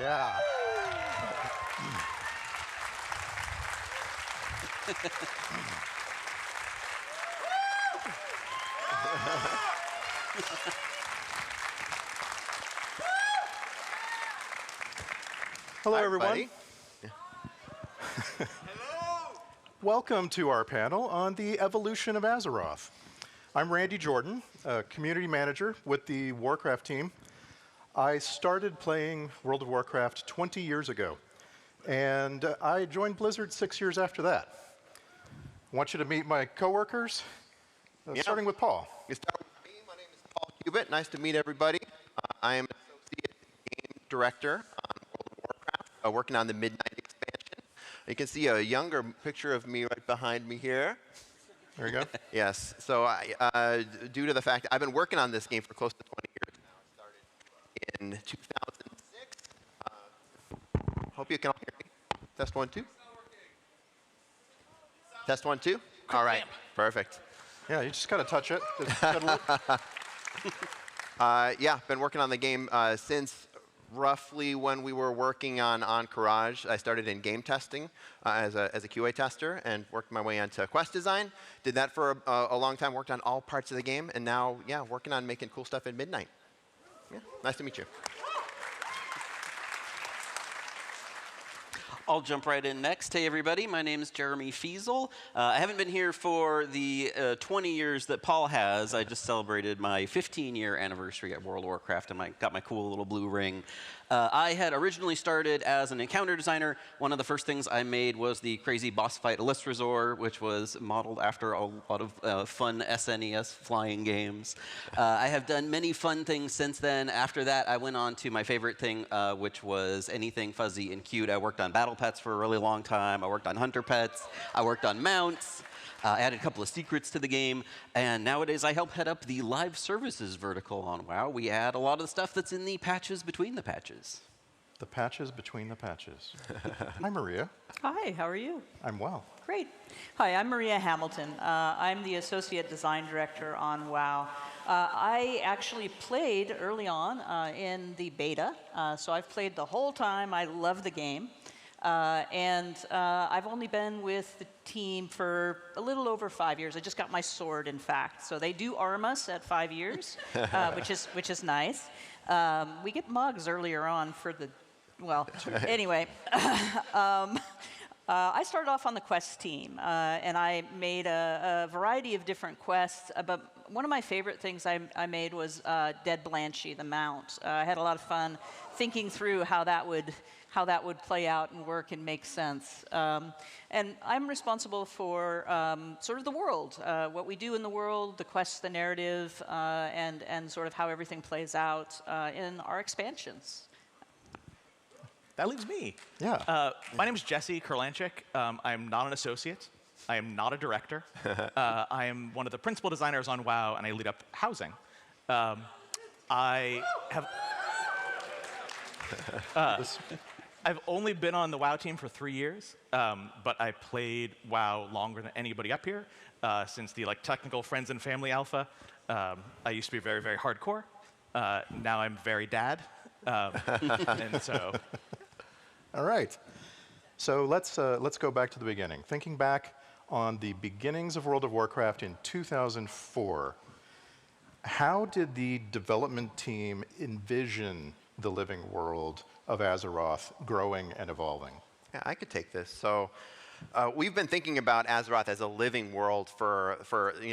Yeah. Hello, everyone. Hello. Welcome to our panel on the evolution of Azeroth. I'm Randy Jordan, a community manager with the Warcraft team. I started playing World of Warcraft 20 years ago, and I joined Blizzard 6 years after that. I want you to meet my coworkers, starting with Paul. You start with me. My name is Paul Kubit. Nice to meet everybody. I am an associate game director on World of Warcraft, working on the Midnight expansion. You can see a younger picture of me right behind me here. There you go. Yes. So due to the fact I've been working on this game for close to 20 years now. I started in 2006. Hope you can all hear me. Test 1, 2. Test 1, 2. All right. Perfect. Yeah, you just got to touch it. Yeah, been working on the game since roughly when we were working on Encourage. I started in game testing as a QA tester and worked my way onto quest design. Did that for a long time, worked on all parts of the game, and now, yeah, working on making cool stuff at Midnight. Yeah, nice to meet you. I'll jump right in next. Hey, everybody. My name is Jeremy Feasel. I haven't been here for the 20 years that Paul has. I just celebrated my 15-year anniversary at World of Warcraft, and I got my cool little blue ring. I had originally started as an encounter designer. One of the first things I made was the crazy boss fight Resort, which was modeled after a lot of fun SNES flying games. I have done many fun things since then. After that, I went on to my favorite thing, which was anything fuzzy and cute. I worked on battle pets for a really long time. I worked on hunter pets. I worked on mounts. Added a couple of secrets to the game, and nowadays I help head up the live services vertical on WoW. We add a lot of the stuff that's in the patches between the patches. The patches between the patches. Hi, Maria. Hi, how are you? I'm well. Great. Hi, I'm Maria Hamilton. I'm the Associate Design Director on WoW. I actually played early on in the beta, so I've played the whole time. I love the game. I've only been with the team for a little over 5 years. I just got my sword, in fact. So they do arm us at 5 years, which is nice. We get mugs earlier on for the, well, anyway. I started off on the quest team, and I made a variety of different quests. But one of my favorite things I made was Dead Blanchie, the mount. I had a lot of fun thinking through how that would play out and work and make sense. And I'm responsible for sort of the world, what we do in the world, the quests, the narrative, and sort of how everything plays out in our expansions. That leaves me. Yeah. My name is Jesse Kurlanchik. I'm not an associate. I am not a director. I am one of the principal designers on WoW, and I lead up housing. I've only been on the WoW team for 3 years, but I played WoW longer than anybody up here, since the technical friends and family alpha. I used to be very, very hardcore. Now I'm very dad, and so. All right. So let's go back to the beginning. Thinking back on the beginnings of World of Warcraft in 2004, how did the development team envision the living world of Azeroth growing and evolving? Yeah, I could take this. So we've been thinking about Azeroth as a living world for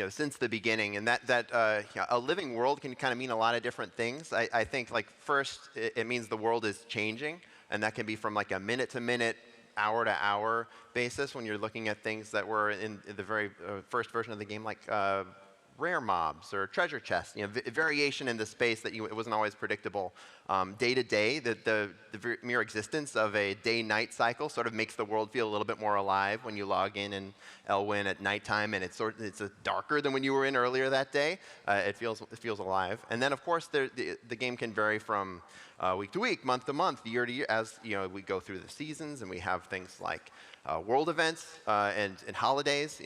since the beginning, and that a living world can kind of mean a lot of different things. I think first it means the world is changing, and that can be from a minute-to-minute, hour-to-hour basis when you're looking at things that were in the very first version of the game, like rare mobs or treasure chests, variation in the space that it wasn't always predictable. Day to day, the mere existence of a day-night cycle sort of makes the world feel a little bit more alive when you log in Elwyn at nighttime, and it's darker than when you were in earlier that day. It feels alive. And then, of course, the game can vary from week to week, month to month, year to year, as we go through the seasons, and we have things like world events and holidays.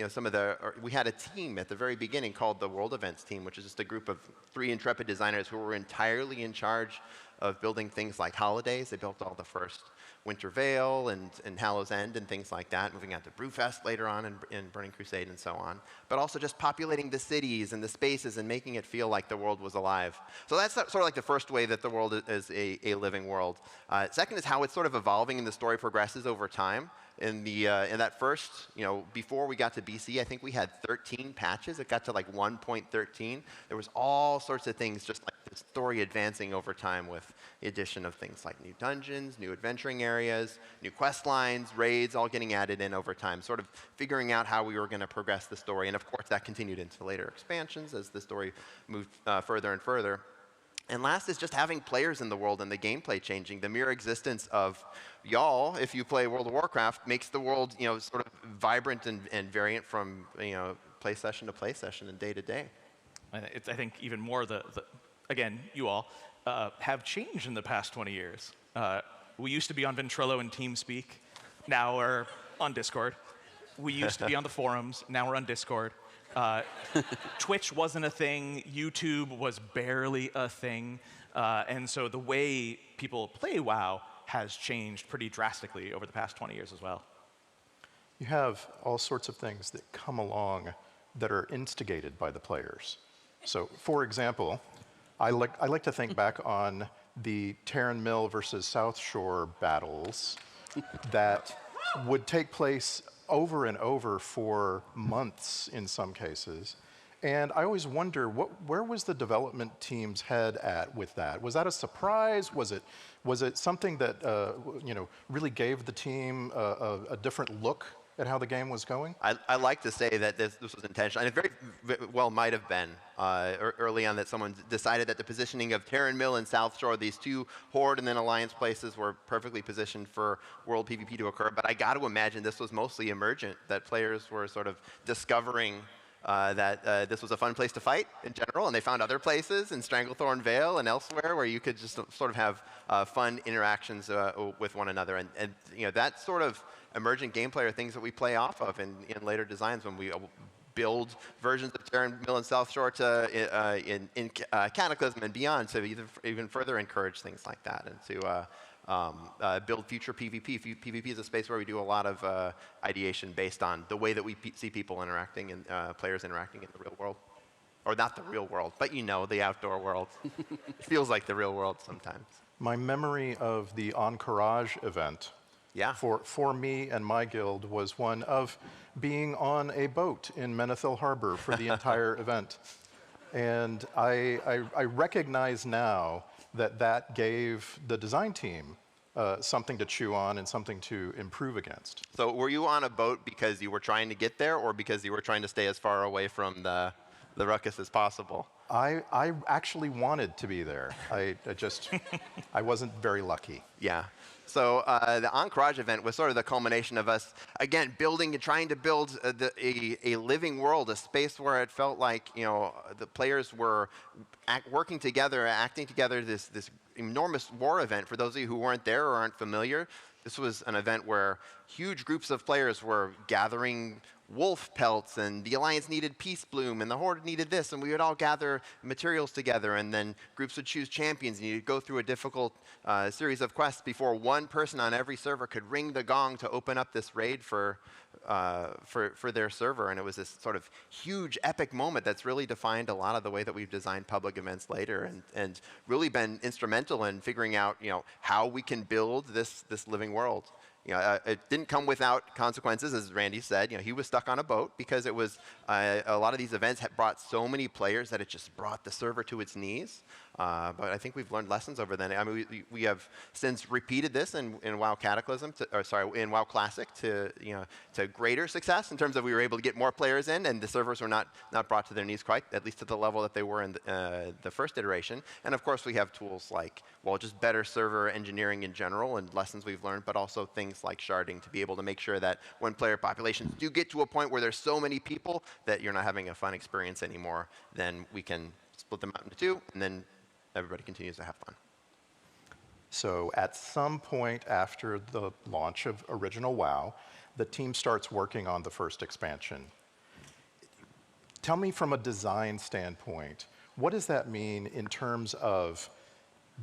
We had a team at the very beginning called the World Events team, which is just a group of 3 intrepid designers who were entirely in charge of building things like holidays. They built all the first Winter Veil and Hallow's End and things like that, moving on to Brewfest later on in Burning Crusade and so on. But also just populating the cities and the spaces and making it feel like the world was alive. So that's sort of like the first way that the world is a living world. Second is how it's sort of evolving and the story progresses over time. In that first, before we got to BC, I think we had 13 patches. It got to like 1.13. There was all sorts of things, just like the story advancing over time with the addition of things like new dungeons, new adventuring areas, new quest lines, raids, all getting added in over time, sort of figuring out how we were going to progress the story. And of course, that continued into later expansions as the story moved further and further. And last is just having players in the world and the gameplay changing. The mere existence of y'all, if you play World of Warcraft, makes the world sort of vibrant and variant from play session to play session and day to day. I think even more again, you all have changed in the past 20 years. We used to be on Ventrilo and TeamSpeak. Now we're on Discord. We used to be on the forums. Now we're on Discord. Twitch wasn't a thing. YouTube was barely a thing. And so the way people play WoW has changed pretty drastically over the past 20 years as well. You have all sorts of things that come along that are instigated by the players. So, for example, I like to think back on the Terran Mill versus South Shore battles that would take place over and over for months in some cases. And I always wonder, where was the development team's head at with that? Was that a surprise? Was it something that really gave the team a different look at how the game was going? I like to say that this was intentional, and it very well might have been early on that someone decided that the positioning of Terran Mill and South Shore, these two Horde and then Alliance places, were perfectly positioned for world PvP to occur. But I got to imagine this was mostly emergent, that players were sort of discovering that this was a fun place to fight in general, and they found other places in Stranglethorn Vale and elsewhere where you could just sort of have fun interactions with one another. And that sort of emergent gameplay are things that we play off of in later designs when we build versions of Terran Mill and South Shore in Cataclysm and beyond to even further encourage things like that and to build future PvP. PvP is a space where we do a lot of ideation based on the way that we see people interacting and players interacting in the real world. Or not the real world, but the outdoor world. It feels like the real world sometimes. My memory of the Encourage event for me and my guild was one of being on a boat in Menethil Harbor for the entire event. And I recognize now that gave the design team something to chew on and something to improve against. So were you on a boat because you were trying to get there or because you were trying to stay as far away from the ruckus as possible? I actually wanted to be there. I wasn't very lucky. Yeah. So the Encourage event was sort of the culmination of us, again, building and trying to build a living world, a space where it felt like the players were working together, acting together, this enormous war event. For those of you who weren't there or aren't familiar, this was an event where huge groups of players were gathering wolf pelts, and the Alliance needed Peace Bloom, and the Horde needed this, and we would all gather materials together, and then groups would choose champions, and you'd go through a difficult series of quests before one person on every server could ring the gong to open up this raid for their server, and it was this sort of huge, epic moment that's really defined a lot of the way that we've designed public events later, and really been instrumental in figuring out, how we can build this living world. It didn't come without consequences, as Randy said. He was stuck on a boat because it was a lot of these events had brought so many players that it just brought the server to its knees. But I think we've learned lessons over then. I mean, we have since repeated this in WoW Cataclysm, in WoW Classic to greater success in terms of we were able to get more players in, and the servers were not brought to their knees quite, at least to the level that they were in the first iteration. And of course, we have tools like, just better server engineering in general and lessons we've learned, but also things like sharding to be able to make sure that when player populations do get to a point where there's so many people that you're not having a fun experience anymore, then we can split them out into two, and then everybody continues to have fun. So at some point after the launch of original WoW, the team starts working on the first expansion. Tell me from a design standpoint, what does that mean in terms of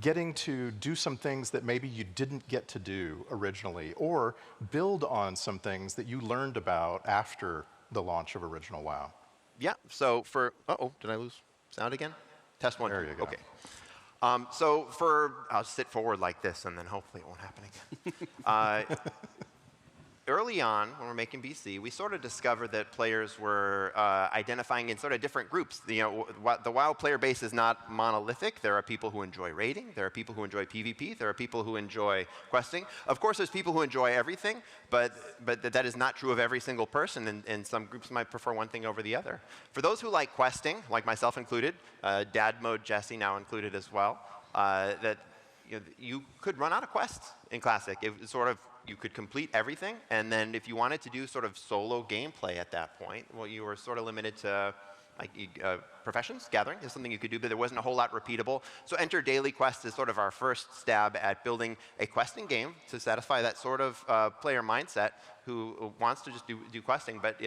getting to do some things that maybe you didn't get to do originally, or build on some things that you learned about after the launch of original WoW. Yeah, so for, uh-oh, did I lose sound again? Test one. There you go. Okay. I'll sit forward like this, and then hopefully it won't happen again. Early on, when we're making BC, we sort of discovered that players were identifying in sort of different groups. The WoW player base is not monolithic. There are people who enjoy raiding. There are people who enjoy PvP. There are people who enjoy questing. Of course, there's people who enjoy everything, but that is not true of every single person, and some groups might prefer one thing over the other. For those who like questing, like myself included, Dad Mode Jesse now included as well, that you could run out of quests in Classic. It was sort of, you could complete everything, and then if you wanted to do sort of solo gameplay at that point, well, you were sort of limited to like professions, gathering is something you could do, but there wasn't a whole lot repeatable. So Enter Daily Quest is sort of our first stab at building a questing game to satisfy that sort of player mindset who wants to just do questing, but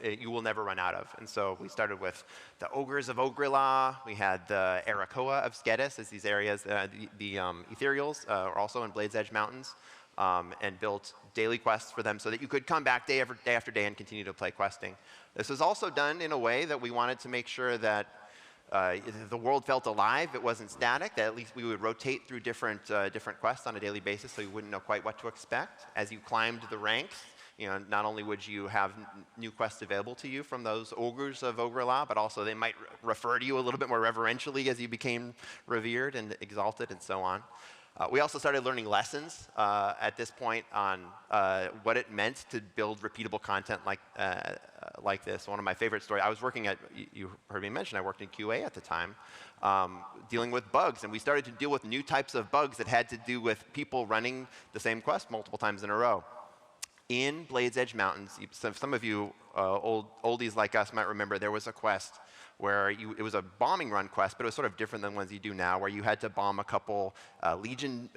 you will never run out of. And so we started with the Ogres of Ogrilla. We had the Arakoa of Skedis as these areas. The Ethereals are also in Blade's Edge Mountains. And built daily quests for them so that you could come back day after day and continue to play questing. This was also done in a way that we wanted to make sure that the world felt alive. It wasn't static, that at least we would rotate through different quests on a daily basis so you wouldn't know quite what to expect. As you climbed the ranks, not only would you have new quests available to you from those ogres of Ogrilla, but also they might refer to you a little bit more reverentially as you became revered and exalted and so on. We also started learning lessons at this point on what it meant to build repeatable content like this. One of my favorite stories, I was working at, you heard me mention, I worked in QA at the time, dealing with bugs. And we started to deal with new types of bugs that had to do with people running the same quest multiple times in a row. In Blade's Edge Mountains, some of you oldies like us might remember there was a quest where it was a bombing run quest, but it was sort of different than ones you do now, where you had to bomb a couple Legion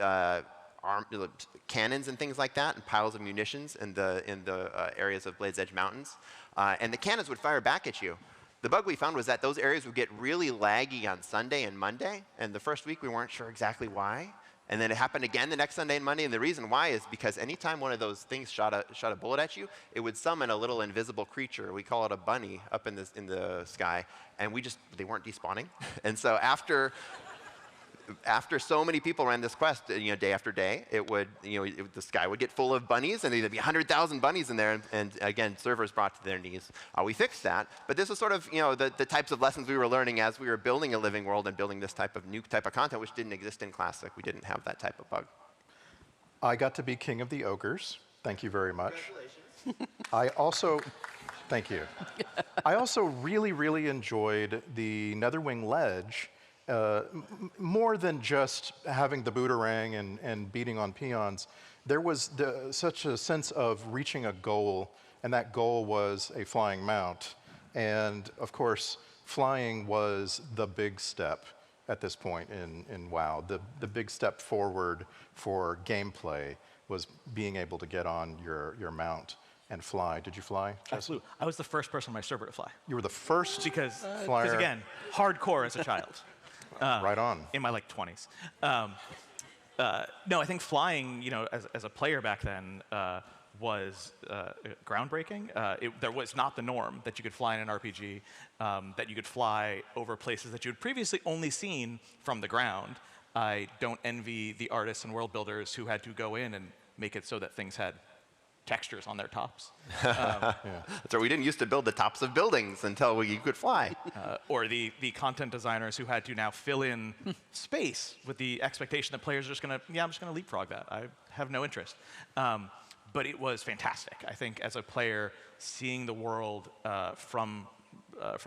cannons and things like that, and piles of munitions in the areas of Blade's Edge Mountains. And the cannons would fire back at you. The bug we found was that those areas would get really laggy on Sunday and Monday, and the first week we weren't sure exactly why. And then it happened again the next Sunday and Monday, and the reason why is because anytime one of those things shot a bullet at you, it would summon a little invisible creature. We call it a bunny up in the sky, and they weren't despawning. And so after so many people ran this quest, day after day, the sky would get full of bunnies, and there'd be 100,000 bunnies in there, and again, servers brought to their knees. We fixed that, but this was sort of the types of lessons we were learning as we were building a living world and building this new type of content, which didn't exist in Classic. We didn't have that type of bug. I got to be king of the ogres. Thank you very much. Congratulations. Thank you. I also really, really enjoyed the Netherwing Ledge. More than just having the booterang and beating on peons, there was such a sense of reaching a goal, and that goal was a flying mount. And of course, flying was the big step at this point in WoW. The big step forward for gameplay was being able to get on your mount and fly. Did you fly, Jesse? Absolutely. I was the first person on my server to fly. You were the first Because flyer. again, hardcore as a child. Right on. In my 20s. No, I think flying, as a player back then, was groundbreaking. There was not the norm that you could fly in an RPG, that you could fly over places that you had previously only seen from the ground. I don't envy the artists and world builders who had to go in and make it so that things had textures on their tops. So we didn't used to build the tops of buildings until you could fly. Or the content designers who had to now fill in space with the expectation that players are just going to, I'm just going to leapfrog that. I have no interest. But it was fantastic. I think as a player, seeing the world from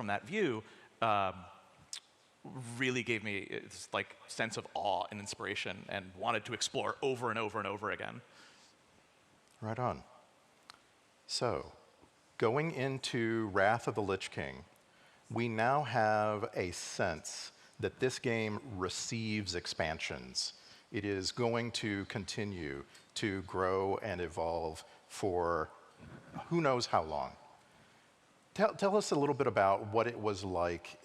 that view really gave me this sense of awe and inspiration, and wanted to explore over and over and over again. Right on. So, going into Wrath of the Lich King, we now have a sense that this game receives expansions. It is going to continue to grow and evolve for who knows how long. Tell us a little bit about what it was like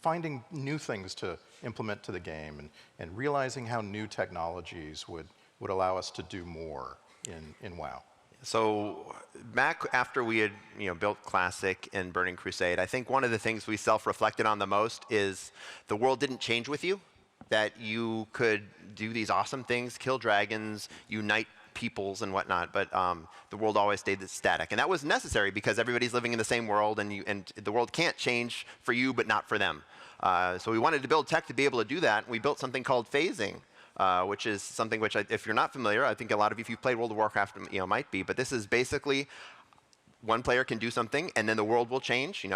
finding new things to implement to the game and realizing how new technologies would allow us to do more in WoW. So back after we had built Classic and Burning Crusade, I think one of the things we self-reflected on the most is the world didn't change with you, that you could do these awesome things, kill dragons, unite peoples and whatnot, but the world always stayed static. And that was necessary because everybody's living in the same world, and the world can't change for you but not for them. So we wanted to build tech to be able to do that, and we built something called phasing, which is something which, if you're not familiar, I think a lot of you, if you've played World of Warcraft, might be, but this is basically one player can do something, and then the world will change.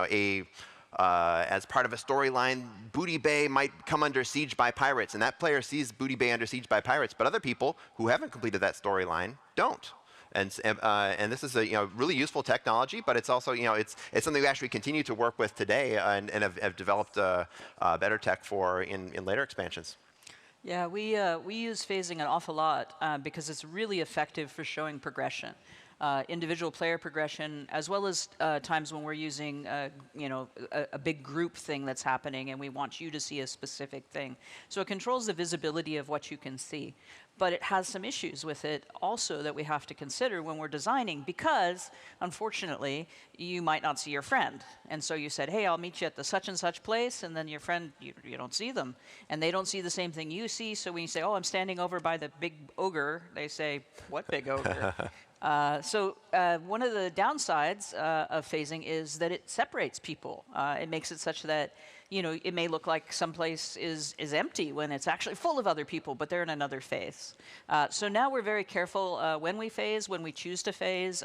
As part of a storyline, Booty Bay might come under siege by pirates, and that player sees Booty Bay under siege by pirates, but other people who haven't completed that storyline don't. And this is a really useful technology, but it's also it's something we actually continue to work with today and have developed better tech for in later expansions. Yeah, we use phasing an awful lot because it's really effective for showing progression. Individual player progression, as well as times when we're using, a big group thing that's happening and we want you to see a specific thing. So it controls the visibility of what you can see. But it has some issues with it also that we have to consider when we're designing because, unfortunately, you might not see your friend. And so you said, hey, I'll meet you at the such and such place, and then your friend, you don't see them. And they don't see the same thing you see, so when you say, oh, I'm standing over by the big ogre, they say, what big ogre? One of the downsides of phasing is that it separates people. It makes it such that it may look like someplace is empty when it's actually full of other people, but they're in another phase. So now we're very careful when we phase, when we choose to phase,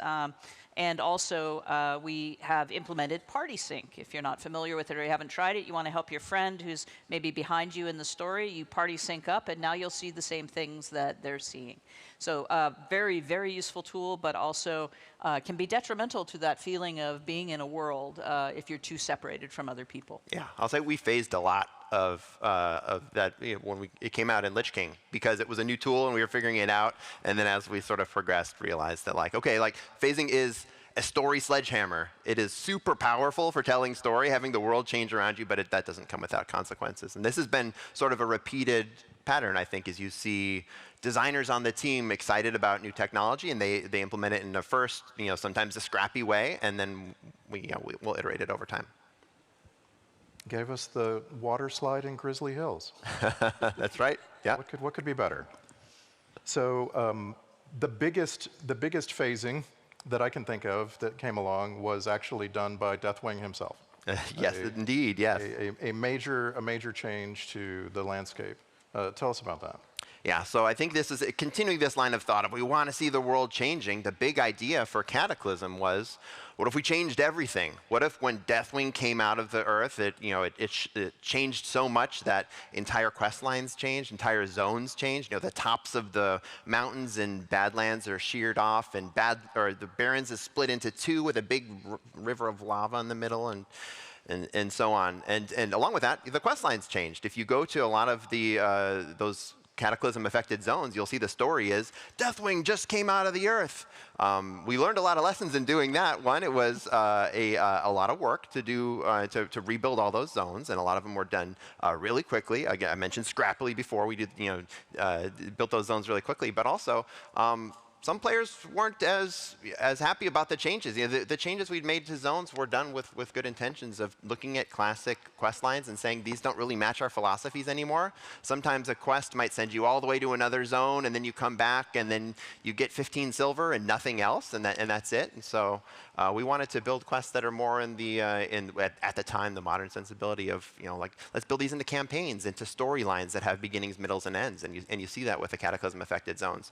and also we have implemented party sync. If you're not familiar with it or you haven't tried it, you want to help your friend who's maybe behind you in the story, you party sync up, and now you'll see the same things that they're seeing. So very, very useful tool, but also can be detrimental to that feeling of being in a world if you're too separated from other people. Yeah, I'll say we phased a lot of that when it came out in Lich King because it was a new tool and we were figuring it out. And then as we sort of progressed, realized that phasing is a story sledgehammer. It is super powerful for telling story, having the world change around you, but that doesn't come without consequences. And this has been sort of a repeated pattern, I think, as you see designers on the team excited about new technology, and they implement it in the first, sometimes a scrappy way, and then we'll iterate it over time. Gave us the water slide in Grizzly Hills. That's right. Yeah. What could be better? So the biggest phasing that I can think of that came along was actually done by Deathwing himself. Yes, indeed. Yes. A major change to the landscape. Tell us about that. Yeah, so I think this is continuing this line of thought. If we want to see the world changing, the big idea for Cataclysm was, what if we changed everything? What if when Deathwing came out of the earth, it changed so much that entire quest lines changed, entire zones changed. The tops of the mountains in Badlands are sheared off, and the Barrens is split into two with a big river of lava in the middle, and so on. And along with that, the quest lines changed. If you go to a lot of those Cataclysm-affected zones, you'll see the story is Deathwing just came out of the earth. We learned a lot of lessons in doing that. One, it was a lot of work to do to rebuild all those zones, and a lot of them were done really quickly. Again, I mentioned scrappily before. We did built those zones really quickly, but also some players weren't as happy about the changes. The changes we'd made to zones were done with good intentions of looking at classic quest lines and saying these don't really match our philosophies anymore. Sometimes a quest might send you all the way to another zone, and then you come back, and then you get 15 silver and nothing else, and that's it. And so we wanted to build quests that are more in the at the time the modern sensibility of let's build these into campaigns, into storylines that have beginnings, middles, and ends. And you see that with the Cataclysm-affected zones.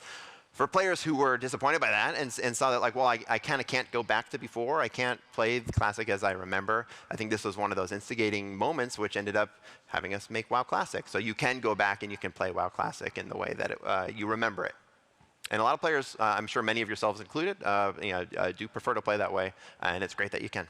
For players who were disappointed by that and saw that I kind of can't go back to before, I can't play the Classic as I remember, I think this was one of those instigating moments which ended up having us make WoW Classic. So you can go back and you can play WoW Classic in the way that you remember it. And a lot of players, I'm sure many of yourselves included, do prefer to play that way, and it's great that you can.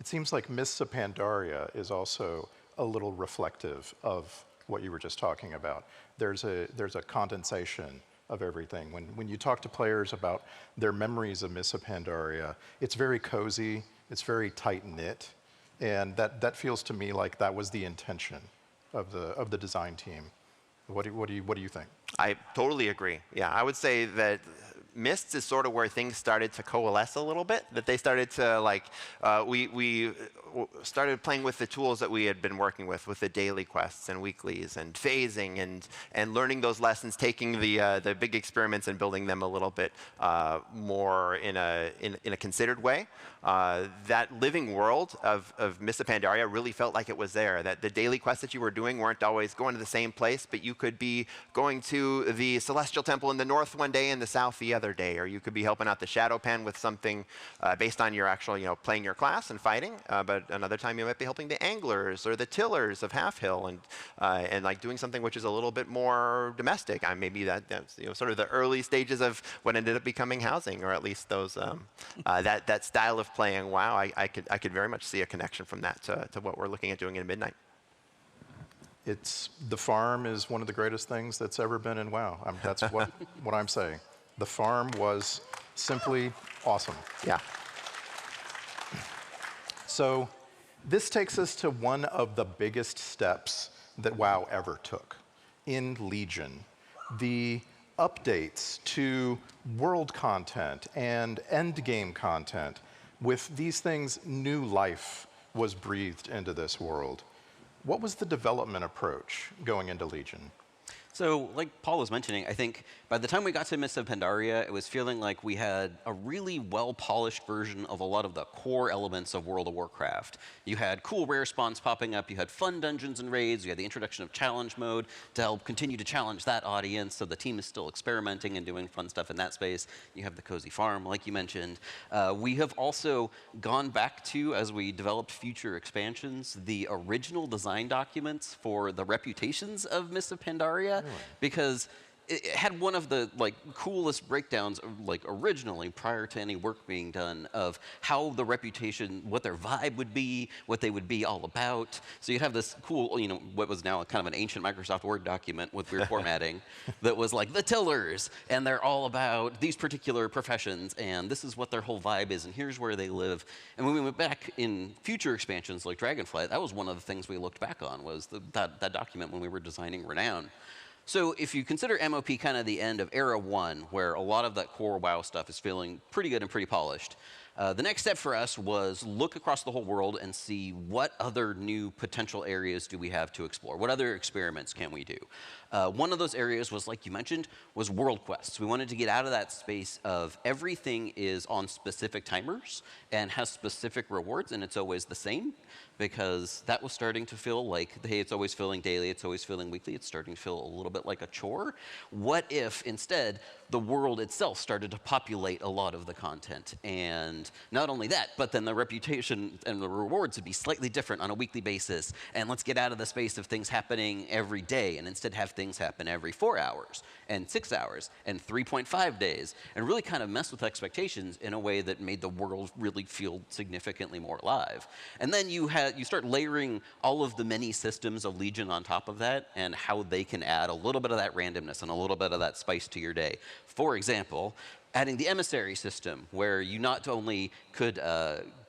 It seems like Mists of Pandaria is also a little reflective of what you were just talking about. There's a condensation of everything. When you talk to players about their memories of Mists of Pandaria, it's very cozy, it's very tight-knit, And that feels to me like that was the intention of the design team. What do you think? I totally agree. Yeah, I would say that Mists is sort of where things started to coalesce a little bit. That they started to like, we started playing with the tools that we had been working with the daily quests and weeklies and phasing and learning those lessons, taking the big experiments and building them a little bit more in a considered way. That living world of Mists of Pandaria really felt like it was there. That the daily quests that you were doing weren't always going to the same place, but you could be going to the Celestial Temple in the north one day and the south the other day, or you could be helping out the Shadow Pen with something based on your actual, playing your class and fighting. But another time you might be helping the Anglers or the Tillers of Half Hill and like doing something which is a little bit more domestic. Maybe that's sort of the early stages of what ended up becoming housing, or at least those that style of playing WoW. I could very much see a connection from that to what we're looking at doing in Midnight. The farm is one of the greatest things that's ever been in WoW. That's what I'm saying. The farm was simply awesome. Yeah. So this takes us to one of the biggest steps that WoW ever took in Legion. The updates to world content and endgame content. With these things, new life was breathed into this world. What was the development approach going into Legion? So, like Paul was mentioning, I think by the time we got to Mists of Pandaria, it was feeling like we had a really well-polished version of a lot of the core elements of World of Warcraft. You had cool rare spawns popping up, you had fun dungeons and raids, you had the introduction of challenge mode to help continue to challenge that audience, so the team is still experimenting and doing fun stuff in that space. You have the cozy farm, like you mentioned. We have also gone back to, as we developed future expansions, the original design documents for the reputations of Mists of Pandaria. Because it had one of the coolest breakdowns originally prior to any work being done of how the reputation, what their vibe would be, what they would be all about. So you'd have this cool, what was now kind of an ancient Microsoft Word document with weird formatting that was like the Tillers, and they're all about these particular professions, and this is what their whole vibe is, and here's where they live. And when we went back in future expansions like Dragonflight, that was one of the things we looked back on was that document when we were designing Renown. So if you consider MOP kind of the end of Era 1, where a lot of that core WoW stuff is feeling pretty good and pretty polished, the next step for us was look across the whole world and see what other new potential areas do we have to explore. What other experiments can we do? One of those areas was, like you mentioned, was world quests. We wanted to get out of that space of everything is on specific timers and has specific rewards, and it's always the same, because that was starting to feel like, hey, it's always feeling daily, it's always feeling weekly, it's starting to feel a little bit like a chore. What if, instead, the world itself started to populate a lot of the content? And not only that, but then the reputation and the rewards would be slightly different on a weekly basis. And let's get out of the space of things happening every day and instead have things happen every 4 hours and 6 hours and 3.5 days, and really kind of mess with expectations in a way that made the world really feel significantly more alive. And then you start layering all of the many systems of Legion on top of that and how they can add a little bit of that randomness and a little bit of that spice to your day. For example, adding the emissary system, where you not only could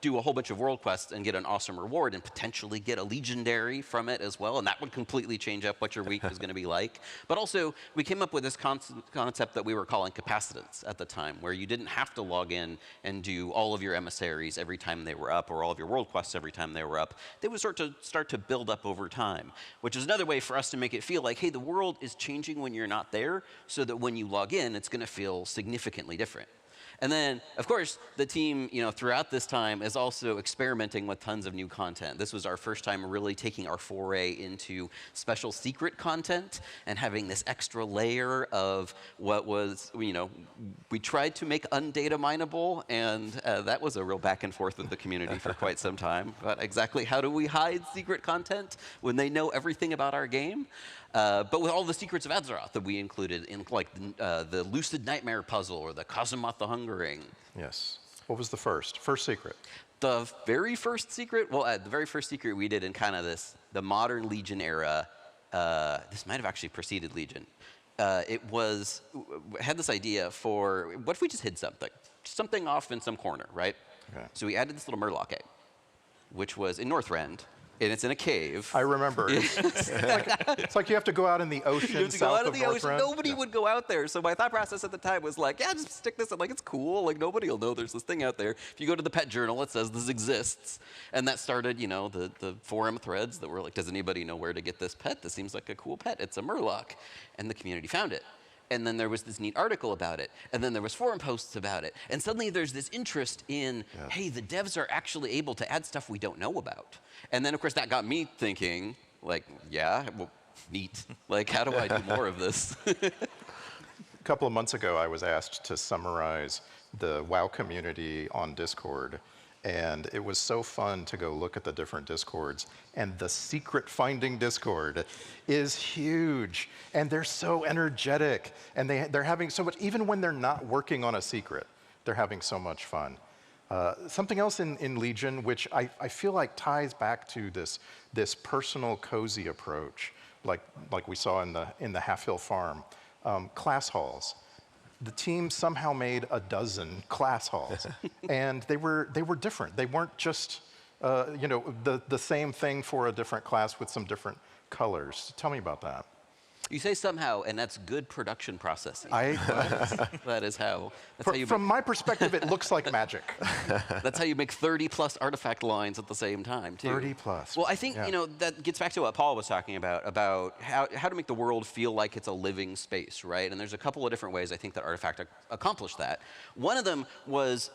do a whole bunch of world quests and get an awesome reward and potentially get a legendary from it as well, and that would completely change up what your week was going to be like. But also, we came up with this concept that we were calling capacitance at the time, where you didn't have to log in and do all of your emissaries every time they were up, or all of your world quests every time they were up. They would start to build up over time, which is another way for us to make it feel like, hey, the world is changing when you're not there, so that when you log in, it's going to feel significantly different. And then, of course, the team, throughout this time is also experimenting with tons of new content. This was our first time really taking our foray into special secret content and having this extra layer of what was, we tried to make undata mineable, and that was a real back and forth with the community for quite some time. But exactly how do we hide secret content when they know everything about our game? But with all the secrets of Azeroth that we included in, like the Lucid Nightmare puzzle or the Kazumoth the Hungering. Yes. What was the first secret? The very first secret? Well, the very first secret we did in kind of the modern Legion era. This might have actually preceded Legion. It had this idea for, what if we just hid something? Something off in some corner, right? Okay. So we added this little Murloc egg. which was in Northrend, and it's in a cave. I remember. It's like you have to go out in the ocean You have to south go out of in the ocean. Northrend. Nobody would go out there. So my thought process at the time was like, yeah, just stick this in. Like, it's cool. Like, nobody will know there's this thing out there. If you go to the pet journal, it says this exists. And that started, you know, the forum threads that were like, does anybody know where to get this pet? This seems like a cool pet. It's a murloc. And the community found it. And then there was this neat article about it. And then there was forum posts about it. And suddenly there's this interest in, hey, the devs are actually able to add stuff we don't know about. And then, of course, that got me thinking, like, yeah, well, neat. Like, how do I do more of this? A couple of months ago, I was asked to summarize the WoW community on Discord. And it was so fun to go look at the different Discords. And the secret finding Discord is huge. And they're so energetic. And they're having so much, even when they're not working on a secret, they're having so much fun. Something else in Legion, which I feel like ties back to this personal, cozy approach, like we saw in the Half Hill Farm, class halls. The team somehow made a dozen class halls, and they were different. They weren't just you know, the same thing for a different class with some different colors. Tell me about that. You say somehow, and that's good production processing. That is how. From my perspective, it looks like magic. That's how you make 30+ artifact lines at the same time, too. 30+. Well, I think, you know, that gets back to what Paul was talking about how to make the world feel like it's a living space, right? And there's a couple of different ways I think that Artifact accomplished that. One of them was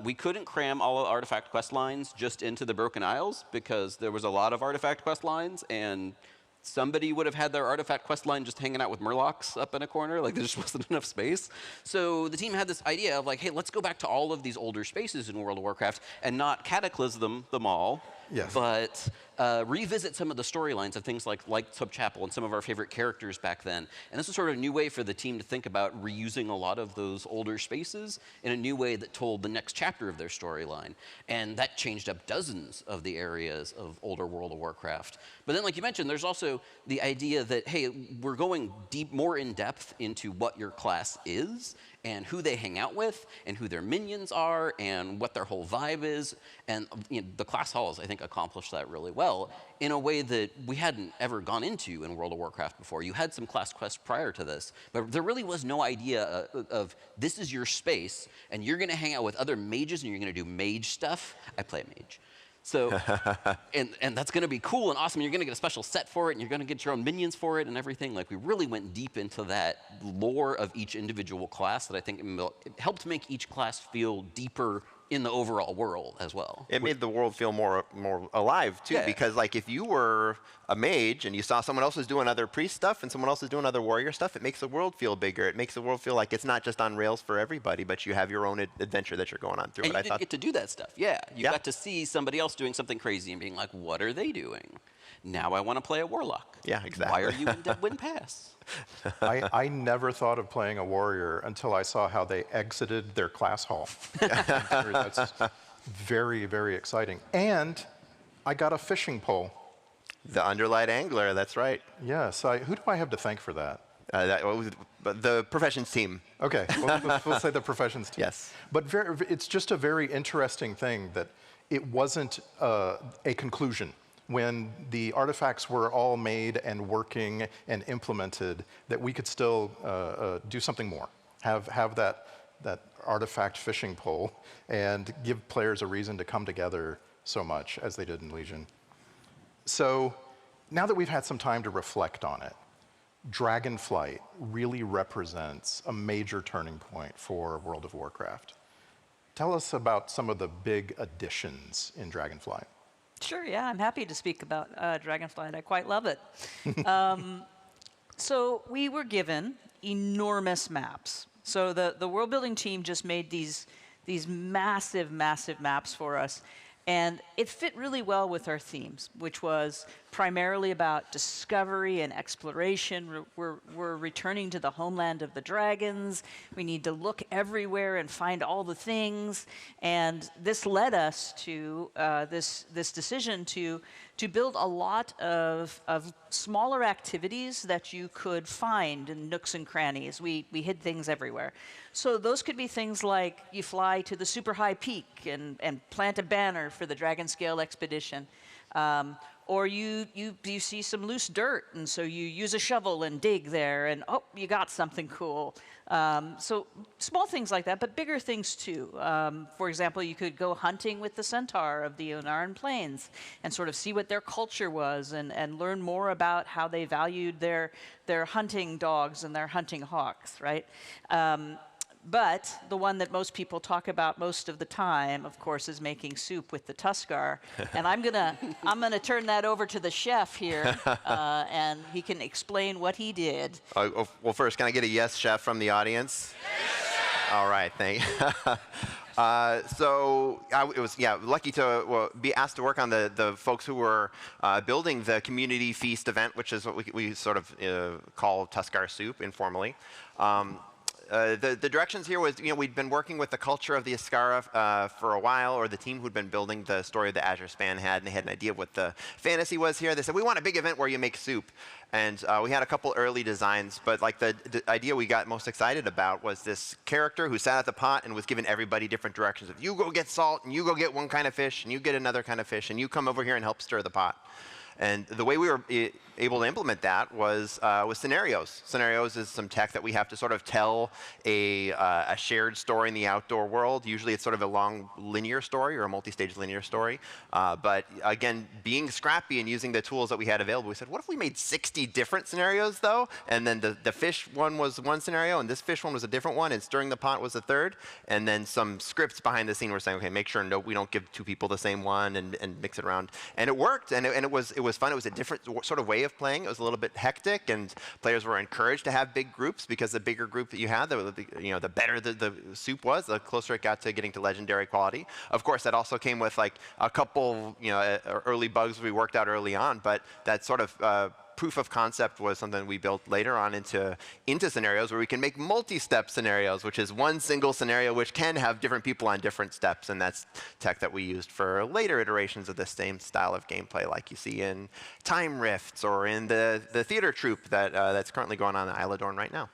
we couldn't cram all the Artifact quest lines just into the Broken Isles because there was a lot of Artifact quest lines, and somebody would have had their Artifact quest line just hanging out with murlocs up in a corner. Like, there just wasn't enough space. So the team had this idea of like, hey, let's go back to all of these older spaces in World of Warcraft and not cataclysm them all, but revisit some of the storylines of things like Subchapel and some of our favorite characters back then. And this was sort of a new way for the team to think about reusing a lot of those older spaces in a new way that told the next chapter of their storyline. And that changed up dozens of the areas of older World of Warcraft. But then, like you mentioned, there's also the idea that, hey, we're going more in depth into what your class is and who they hang out with and who their minions are and what their whole vibe is. And you know, the class halls, I think, accomplished that really well in a way that we hadn't ever gone into in World of Warcraft before. You had some class quests prior to this, but there really was no idea of this is your space and you're going to hang out with other mages and you're going to do mage stuff. I play mage. So, and that's going to be cool and awesome. You're going to get a special set for it, and you're going to get your own minions for it and everything. Like, we really went deep into that lore of each individual class that I think it helped make each class feel deeper in the overall world as well. It made the world feel more alive, too, because like if you were a mage and you saw someone else was doing other priest stuff and someone else is doing other warrior stuff, it makes the world feel bigger. It makes the world feel like it's not just on rails for everybody, but you have your own adventure that you're going on through. And you didn't get to do that stuff. You got to see somebody else doing something crazy and being like, what are they doing? Now I want to play a warlock. Yeah, exactly. Why are you in Deadwind Pass? I never thought of playing a warrior until I saw how they exited their class hall. That's very, very exciting. And I got a fishing pole. The Underlight Angler, that's right. Yes. Who do I have to thank for that? The professions team. Okay, we'll say the professions team. Yes. But it's just a very interesting thing that it wasn't a conclusion. When the artifacts were all made and working and implemented, that we could still do something more, have that artifact fishing pole, and give players a reason to come together so much as they did in Legion. So now that we've had some time to reflect on it, Dragonflight really represents a major turning point for World of Warcraft. Tell us about some of the big additions in Dragonflight. Sure, yeah, I'm happy to speak about Dragonflight. I quite love it. So we were given enormous maps. So the world building team just made these massive, massive maps for us. And it fit really well with our themes, which was primarily about discovery and exploration. We're returning to the homeland of the dragons. We need to look everywhere and find all the things. And this led us to this decision to to build a lot of smaller activities that you could find in nooks and crannies. We hid things everywhere. So those could be things like you fly to the super high peak and plant a banner for the Dragon Scale expedition. Or you see some loose dirt, and so you use a shovel and dig there, and oh, you got something cool. So small things like that, but bigger things too. For example, you could go hunting with the centaur of the Onaran Plains and sort of see what their culture was and learn more about how they valued their hunting dogs and their hunting hawks, right? But the one that most people talk about most of the time, of course, is making soup with the Tuskar. And I'm gonna turn that over to the chef here, and he can explain what he did. Well, first, can I get a yes, chef, from the audience? Yes! All right, thank you. So I was lucky to be asked to work on the folks who were building the community feast event, which is what we sort of call Tuskar soup informally. The directions here was, we'd been working with the culture of the Iskara for a while, or the team who'd been building the story of the Azure Span had, and they had an idea of what the fantasy was here. They said, we want a big event where you make soup. And we had a couple early designs, but like the idea we got most excited about was this character who sat at the pot and was giving everybody different directions of, you go get salt, and you go get one kind of fish, and you get another kind of fish, and you come over here and help stir the pot. And the way we were able to implement that was scenarios. Scenarios is some tech that we have to sort of tell a shared story in the outdoor world. Usually it's sort of a long linear story or a multi-stage linear story. But again, being scrappy and using the tools that we had available, we said, what if we made 60 different scenarios though? And then the fish one was one scenario, and this fish one was a different one, and stirring the pot was a third. And then some scripts behind the scene were saying, okay, make sure we don't give two people the same one and mix it around. And it worked, and it was fun. It was a different sort of way of playing. It was a little bit hectic, and players were encouraged to have big groups, because the bigger group that you had, the better the soup was, the closer it got to getting to legendary quality. Of course, that also came with like a couple early bugs we worked out early on, but that sort of proof of concept was something we built later on into scenarios where we can make multi-step scenarios, which is one single scenario which can have different people on different steps, and that's tech that we used for later iterations of the same style of gameplay, like you see in Time Rifts or in the theater troupe that's currently going on in Isla Dorn right now.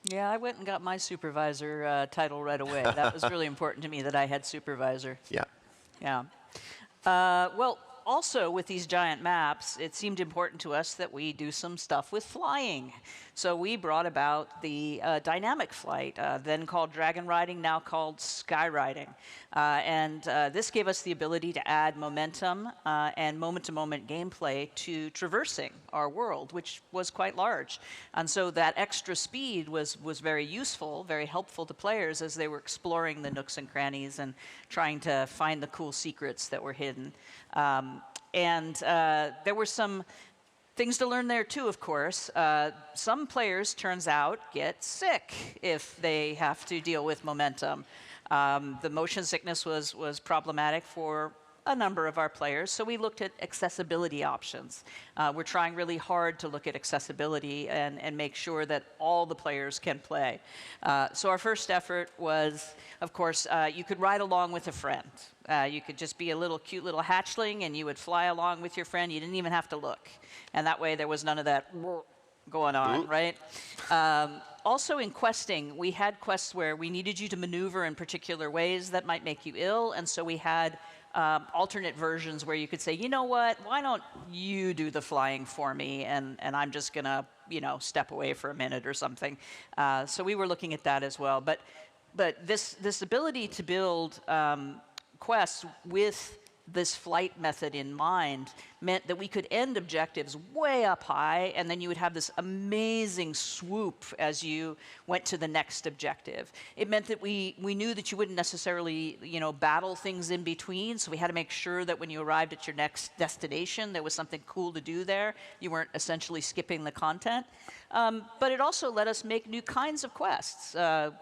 Yeah, I went and got my supervisor title right away. That was really important to me that I had supervisor. Yeah. Yeah. Well, also, with these giant maps, it seemed important to us that we do some stuff with flying. So we brought about the dynamic flight, then called dragon riding, now called sky riding. And this gave us the ability to add momentum and moment-to-moment gameplay to traversing our world, which was quite large. And so that extra speed was very useful, very helpful to players as they were exploring the nooks and crannies and trying to find the cool secrets that were hidden. And there were some things to learn there too, of course. Some players, turns out, get sick if they have to deal with momentum. The motion sickness was problematic for a number of our players, so we looked at accessibility options. We're trying really hard to look at accessibility and make sure that all the players can play. So our first effort was, of course, you could ride along with a friend. You could just be a cute little hatchling, and you would fly along with your friend. You didn't even have to look. And that way there was none of that going on, right? Also in questing, we had quests where we needed you to maneuver in particular ways that might make you ill, and so we had alternate versions where you could say, you know what, why don't you do the flying for me, and I'm just going to, step away for a minute or something. So we were looking at that as well. But this ability to build quests with this flight method in mind meant that we could end objectives way up high, and then you would have this amazing swoop as you went to the next objective. It meant that we knew that you wouldn't necessarily, battle things in between, so we had to make sure that when you arrived at your next destination, there was something cool to do there. You weren't essentially skipping the content. But it also let us make new kinds of quests,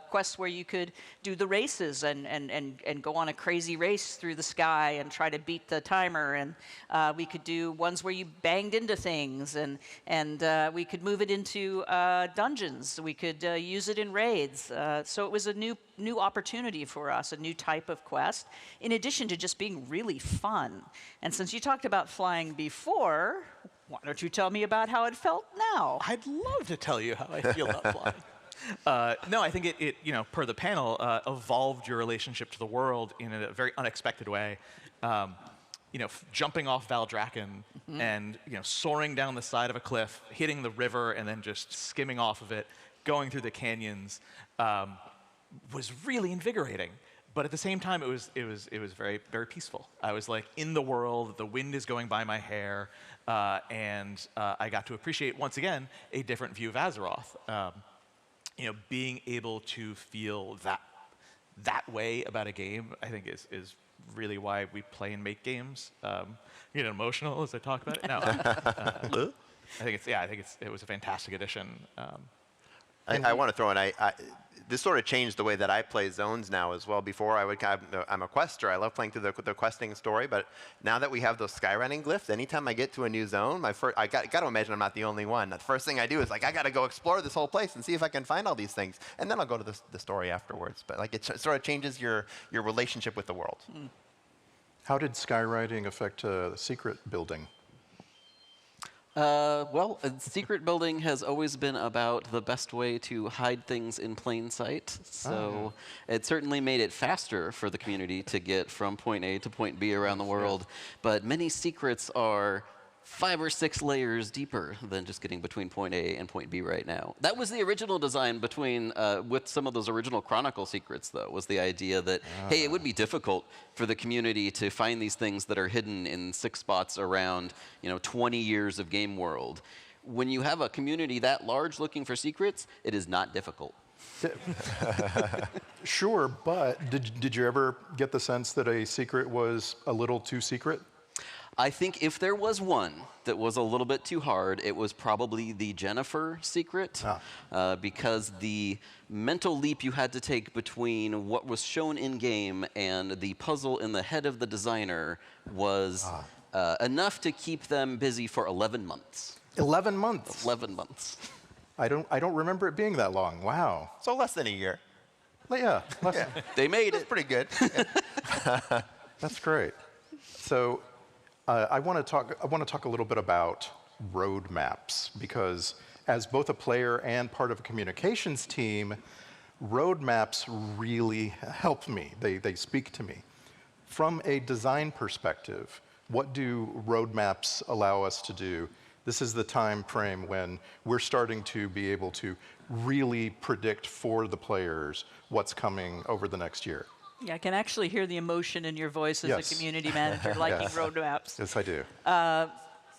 quests where you could do the races and go on a crazy race through the sky and try to beat the timer, and we could do ones where you banged into things, and we could move it into dungeons. We could use it in raids. So it was a new opportunity for us, a new type of quest, in addition to just being really fun. And since you talked about flying before, why don't you tell me about how it felt now? I'd love to tell you how I feel about flying. No, I think it per the panel, evolved your relationship to the world in a very unexpected way. Jumping off Valdrakken and soaring down the side of a cliff, hitting the river, and then just skimming off of it, going through the canyons, was really invigorating. But at the same time, it was very, very peaceful. I was like in the world. The wind is going by my hair, and I got to appreciate once again a different view of Azeroth. Being able to feel that way about a game, I think is really why we play and make games. Get emotional as I talk about it. No, I think it was a fantastic addition. I want to throw in, this sort of changed the way that I play zones now as well. Before, I'm a quester. I love playing through the questing story, but now that we have those skyrunning glyphs, anytime I get to a new zone, I got to imagine I'm not the only one. The first thing I do is I got to go explore this whole place and see if I can find all these things, and then I'll go to the story afterwards. But it sort of changes your relationship with the world. How did skywriting affect secret building? Secret building has always been about the best way to hide things in plain sight. So it certainly made it faster for the community to get from point A to point B around the world. But many secrets are 5 or 6 layers deeper than just getting between point A and point B right now. That was the original design with some of those original Chronicle secrets, though, was the idea that, hey, it would be difficult for the community to find these things that are hidden in 6 spots around 20 years of game world. When you have a community that large looking for secrets, it is not difficult. Sure, but did you ever get the sense that a secret was a little too secret? I think if there was one that was a little bit too hard, it was probably the Jennifer secret, because the mental leap you had to take between what was shown in-game and the puzzle in the head of the designer was enough to keep them busy for 11 months. 11 months? 11 months. I don't remember it being that long. Wow. So less than a year. Yeah, They made That's it. pretty good. That's great. So I want to talk a little bit about roadmaps, because as both a player and part of a communications team, roadmaps really help me. They speak to me. From a design perspective, what do roadmaps allow us to do? This is the time frame when we're starting to be able to really predict for the players what's coming over the next year. Yeah, I can actually hear the emotion in your voice as a community manager, liking roadmaps. Yes, I do.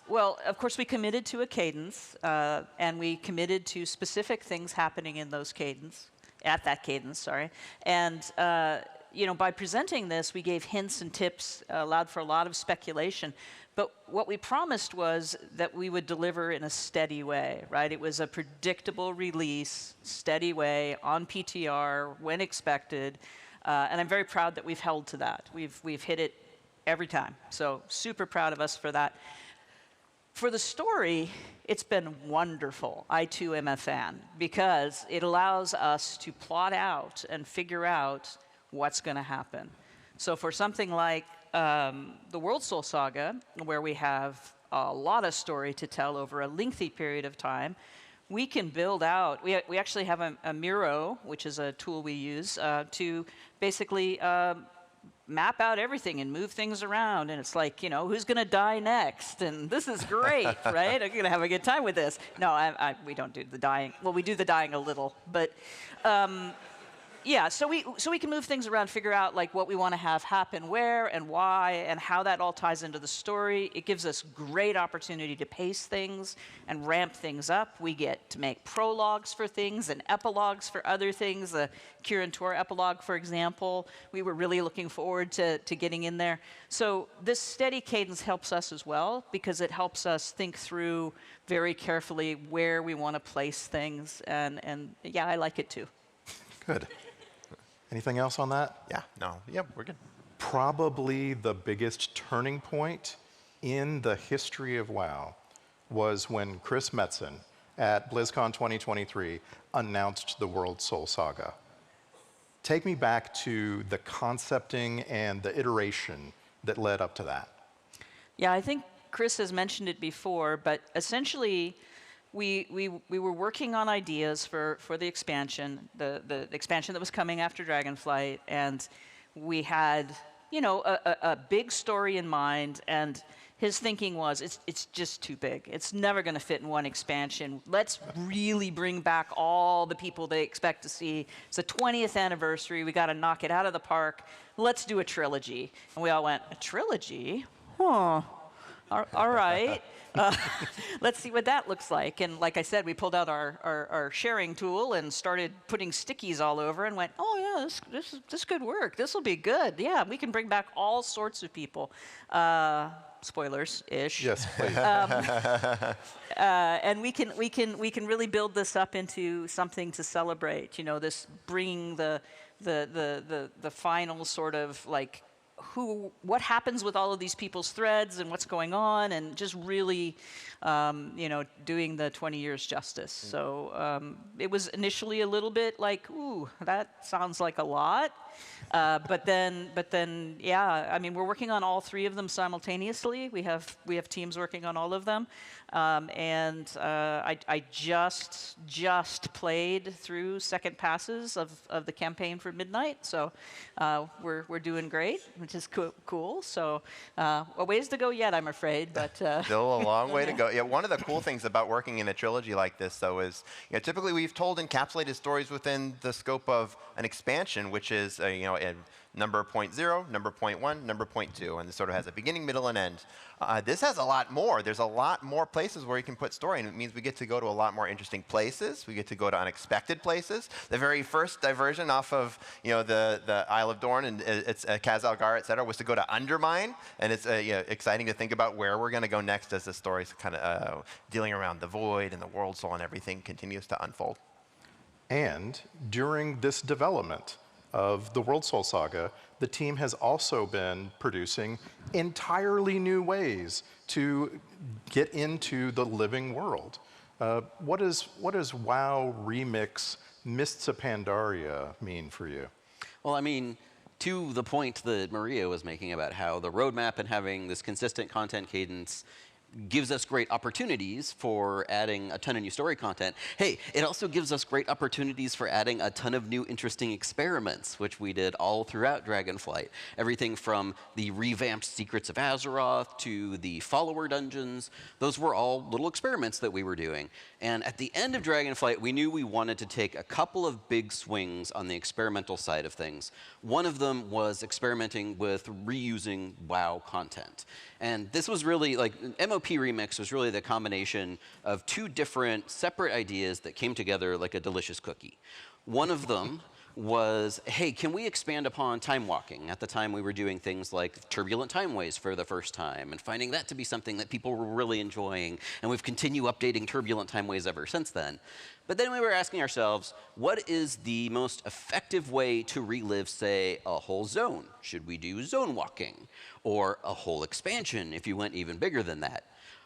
Well, of course, we committed to a cadence, and we committed to specific things happening in those cadence, at that cadence, sorry. And by presenting this, we gave hints and tips, allowed for a lot of speculation. But what we promised was that we would deliver in a steady way, right? It was a predictable release, steady way, on PTR, when expected. And I'm very proud that we've held to that. We've hit it every time. So super proud of us for that. For the story, it's been wonderful. I too am a fan, because it allows us to plot out and figure out what's going to happen. So for something like the Worldsoul Saga, where we have a lot of story to tell over a lengthy period of time, we can build out. We actually have a Miro, which is a tool we use to basically map out everything and move things around. And it's like, who's going to die next? And this is great, right? I'm going to have a good time with this. No, we don't do the dying. Well, we do the dying a little, but yeah. So we can move things around, figure out what we want to have happen where and why, and how that all ties into the story. It gives us great opportunity to pace things and ramp things up. We get to make prologues for things and epilogues for other things. The Kirin Tor epilogue, for example, we were really looking forward to getting in there. So this steady cadence helps us as well, because it helps us think through very carefully where we want to place things. And yeah, I like it too. Good. Anything else on that? Yeah, no. Yep, we're good. Probably the biggest turning point in the history of WoW was when Chris Metzen at BlizzCon 2023 announced the Worldsoul Saga. Take me back to the concepting and the iteration that led up to that. Yeah, I think Chris has mentioned it before, but essentially we were working on ideas for the expansion, the expansion that was coming after Dragonflight, and we had, you know, a big story in mind, and his thinking was, it's just too big. It's never going to fit in one expansion. Let's really bring back all the people they expect to see. It's the 20th anniversary. We got to knock it out of the park. Let's do a trilogy. And we all went, a trilogy? Huh. All right. Let's see what that looks like. And like I said, we pulled out our sharing tool and started putting stickies all over and went, oh yeah, this could work. This will be good. Yeah, we can bring back all sorts of people. Spoilers-ish. Yes, please. And we can really build this up into something to celebrate. You know, this bringing the final sort of like what happens with all of these people's threads and what's going on, and just really, you know, doing the 20 years justice. So it was initially a little bit like, ooh, that sounds like a lot. But then, yeah, I mean, we're working on all three of them simultaneously. We have teams working on all of them. And I just played through second passes of the campaign for Midnight, so we're doing great, which is cool. So a ways to go yet, I'm afraid, but still a long way to go. Yeah, one of the cool things about working in a trilogy like this, though, is typically we've told encapsulated stories within the scope of an expansion, which is a number 0.0, number 0.1, number 0.2, and this sort of has a beginning, middle, and end. This has a lot more. There's a lot more places where you can put story, and it means we get to go to a lot more interesting places. We get to go to unexpected places. The very first diversion off of the Isle of Dorn and it's Khazalgar, et cetera, was to go to Undermine, and it's exciting to think about where we're going to go next as the story's kind of dealing around the Void and the World Soul and everything continues to unfold. And during this development of the Worldsoul Saga, the team has also been producing entirely new ways to get into the living world. What does WoW Remix Mists of Pandaria mean for you? Well, I mean, to the point that Maria was making about how the roadmap and having this consistent content cadence gives us great opportunities for adding a ton of new story content. Hey, it also gives us great opportunities for adding a ton of new interesting experiments, which we did all throughout Dragonflight. Everything from the revamped Secrets of Azeroth to the follower dungeons, those were all little experiments that we were doing. And at the end of Dragonflight, we knew we wanted to take a couple of big swings on the experimental side of things. One of them was experimenting with reusing WoW content. And this was really, like, MOP Remix was really the combination of two different separate ideas that came together like a delicious cookie. One of them was, hey, can we expand upon time walking? At the time, we were doing things like turbulent timeways for the first time and finding that to be something that people were really enjoying. And we've continued updating turbulent timeways ever since then. But then we were asking ourselves, what is the most effective way to relive, say, a whole zone? Should we do zone walking? Or a whole expansion if you went even bigger than that?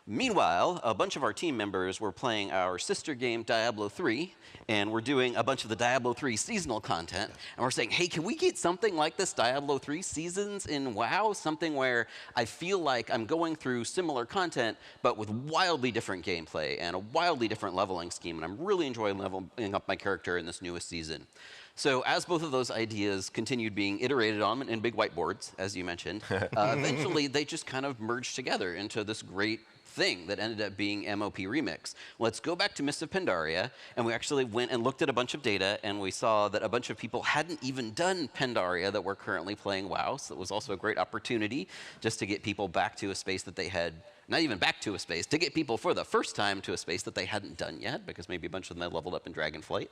Meanwhile, a bunch of our team members were playing our sister game, Diablo 3, and we're doing a bunch of the Diablo 3 seasonal content, and we're saying, hey, can we get something like this Diablo 3 seasons in WoW? Something where I feel like I'm going through similar content, but with wildly different gameplay and a wildly different leveling scheme, and I'm really enjoying leveling up my character in this newest season. So as both of those ideas continued being iterated on in big whiteboards, as you mentioned, eventually they just kind of merged together into this great thing that ended up being MOP Remix. Let's go back to Mists of Pandaria, and we actually went and looked at a bunch of data, and we saw that a bunch of people hadn't even done Pandaria that were currently playing WoW, so it was also a great opportunity just to get people back to a space that they had not even back to a space, to get people for the first time to a space that they hadn't done yet, because maybe a bunch of them had leveled up in Dragonflight.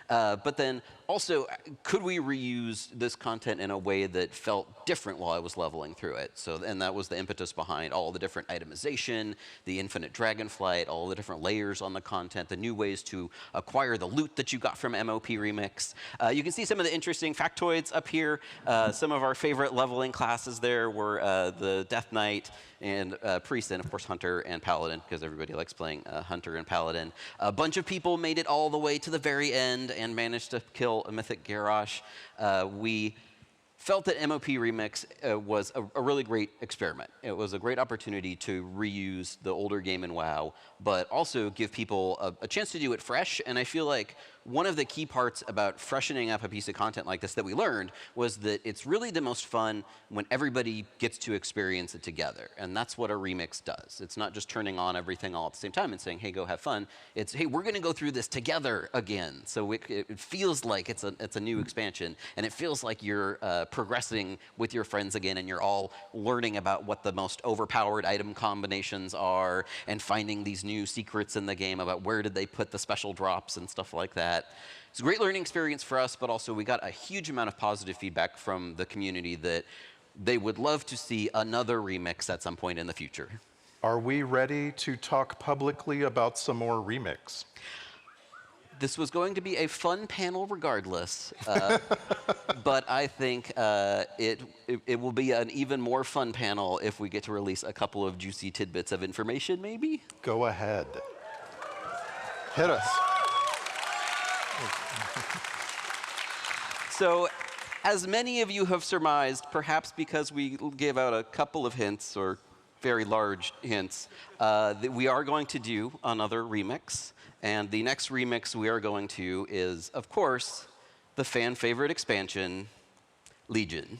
But then also, could we reuse this content in a way that felt different while I was leveling through it? So, and that was the impetus behind all the different itemization, the infinite Dragonflight, all the different layers on the content, the new ways to acquire the loot that you got from MOP Remix. You can see some of the interesting factoids up here. Some of our favorite leveling classes there were the Death Knight and Priest, and of course Hunter and Paladin, because everybody likes playing Hunter and Paladin. A bunch of people made it all the way to the very end and managed to kill a mythic Garrosh. We felt that MOP Remix was a really great experiment. It was a great opportunity to reuse the older game in WoW, but also give people a chance to do it fresh. And I feel like one of the key parts about freshening up a piece of content like this that we learned was that it's really the most fun when everybody gets to experience it together. And that's what a remix does. It's not just turning on everything all at the same time and saying, hey, go have fun. It's, hey, we're going to go through this together again. So it feels like it's a new expansion, and it feels like you're progressing with your friends again, and you're all learning about what the most overpowered item combinations are, and finding these new secrets in the game about where did they put the special drops and stuff like that. It's a great learning experience for us, but also we got a huge amount of positive feedback from the community that they would love to see another remix at some point in the future. Are we ready to talk publicly about some more remix? This was going to be a fun panel regardless, but I think it will be an even more fun panel if we get to release a couple of juicy tidbits of information, maybe? Go ahead. Hit us. So, as many of you have surmised, perhaps because we gave out a couple of hints, or very large hints, that we are going to do another remix. And the next remix we are going to is, of course, the fan favorite expansion, Legion.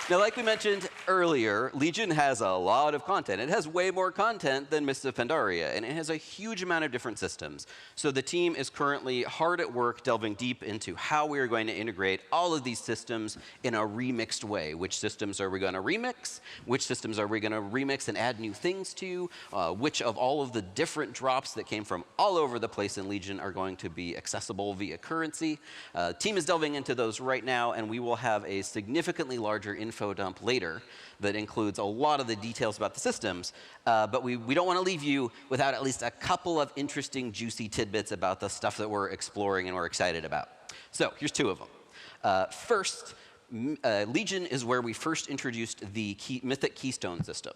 Now, like we mentioned earlier, Legion has a lot of content. It has way more content than Mists of Pandaria, and it has a huge amount of different systems. So the team is currently hard at work delving deep into how we are going to integrate all of these systems in a remixed way. Which systems are we going to remix? Which systems are we going to remix and add new things to? Which of all of the different drops that came from all over the place in Legion are going to be accessible via currency? Team is delving into those right now, and we will have a significantly larger info dump later that includes a lot of the details about the systems, but we don't want to leave you without at least a couple of interesting, juicy tidbits about the stuff that we're exploring and we're excited about. So here's two of them. First, Legion is where we first introduced the Mythic Keystone system.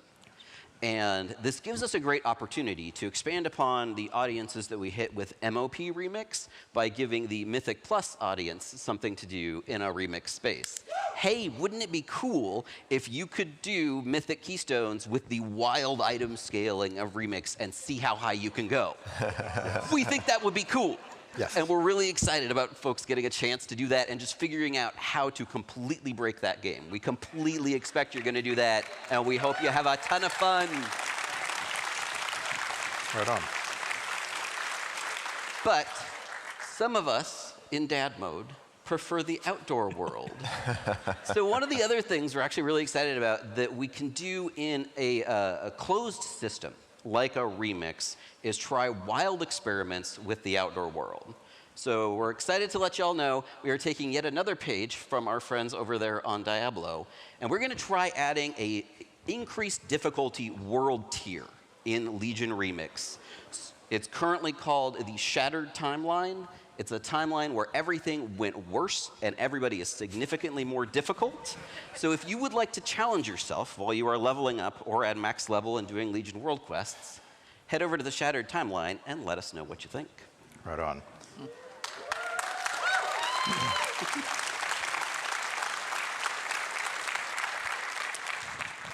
And this gives us a great opportunity to expand upon the audiences that we hit with MOP Remix by giving the Mythic Plus audience something to do in a remix space. Hey, wouldn't it be cool if you could do Mythic Keystones with the wild item scaling of Remix and see how high you can go? We think that would be cool. Yes. And we're really excited about folks getting a chance to do that and just figuring out how to completely break that game. We completely expect you're going to do that, and we hope you have a ton of fun. Right on. But some of us in dad mode prefer the outdoor world. So one of the other things we're actually really excited about that we can do in a closed system like a remix is try wild experiments with the outdoor world. So we're excited to let y'all know we are taking yet another page from our friends over there on Diablo, and we're going to try adding a increased difficulty world tier in Legion Remix. It's currently called the Shattered Timeline. It's a timeline where everything went worse and everybody is significantly more difficult. So if you would like to challenge yourself while you are leveling up or at max level and doing Legion World Quests, head over to the Shattered Timeline and let us know what you think. Right on.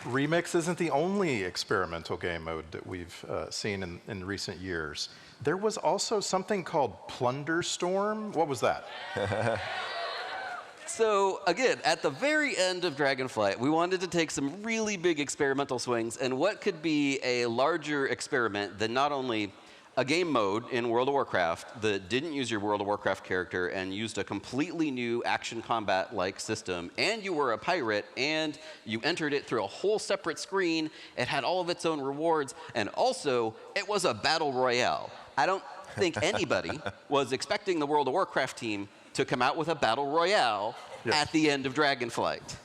Remix isn't the only experimental game mode that we've seen in recent years. There was also something called Plunder Storm. What was that? So again, at the very end of Dragonflight, we wanted to take some really big experimental swings, and what could be a larger experiment than not only a game mode in World of Warcraft that didn't use your World of Warcraft character and used a completely new action combat-like system, and you were a pirate, and you entered it through a whole separate screen, it had all of its own rewards, and also, it was a battle royale. I don't think anybody was expecting the World of Warcraft team to come out with a battle royale at the end of Dragonflight.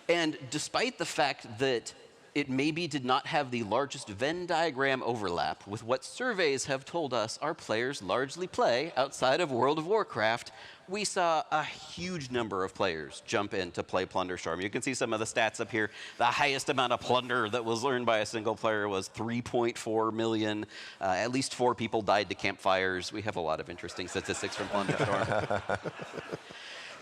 And despite the fact that it maybe did not have the largest Venn diagram overlap with what surveys have told us our players largely play outside of World of Warcraft, we saw a huge number of players jump in to play Plunderstorm. You can see some of the stats up here. The highest amount of plunder that was earned by a single player was 3.4 million. At least 4 people died to campfires. We have a lot of interesting statistics from Plunderstorm.